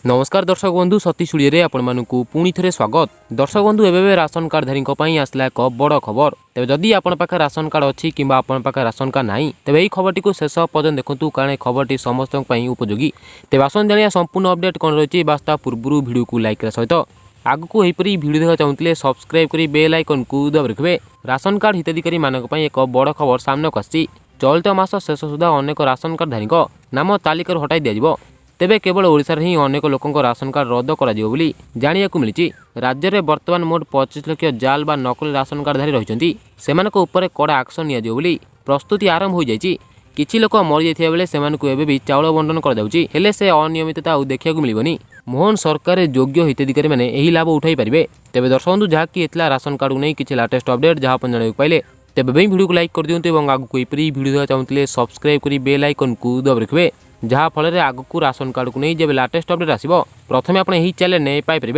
नमस्कार दर्शक बंधु सती सुड़िए आपण पुणी थे स्वागत। दर्शक बंधु एवं राशन कार्ड धारी आसला एक बड़ खबर। तेज जदि आपण पाखे राशन कार्ड अच्छी कि आपण पाखे राशन कार्ड ना तेज यही खबर को शेष पर्यटन देखूँ कारण खबर समस्त उपयोगी। तेज आसन जाना संपूर्ण अपडेट कौन रही बास्ता पूर्व भिडियो को लाइक सहित आगक यहपरी भिड देखा चाहते सब्सक्राइब कर बेल आइकन को दबा रखिए। राशन कार्ड हिताधिकारी मानक एक बड़ खबर सामने आसी। चलित मास शेष सुधा अनेक राशन कार्ड धारी नाम तालिका हटाई दिज्व। तेबे केवल ओडिशा रे ही अनेक लोकंक राशन कार्ड रद्द करा जिवो बोली जानियाकु मिलिछि। राज्य में वर्तमान मोट 25 लाख जाल बा नकली राशन कार्ड धारी रहिसंती सेमानक ऊपर कड़ा एक्शन निया जिवो बोली प्रस्तुति आरंभ हो जाइछि। किछि लोक मरि जाइथिया बेले सेमानकु एबे भी चाउल बंटन करा जाउछि हेले से अनियमितता देखिया मिलबनी। मोहन सरकार योग्य हिताधिकारी माने एही लाभ उठाई परिबे। तेबे दर्शक बंधु जहा कि एतला राशन कार्ड नै किछि लेटेस्ट अपडेट जहा अपन जानिबा पाइले तेबे वीडियो को लाइक कर दियंतु एवं आगु एपरी वीडियो देखा चाहते सब्सक्राइब करी बेल आइकन को दबा रखिए जहाँ फल आगक राशन कार्ड को नहीं जब लेटेस्ट अपडेट आसो प्रथम आप चैनल नहीं पाइपर।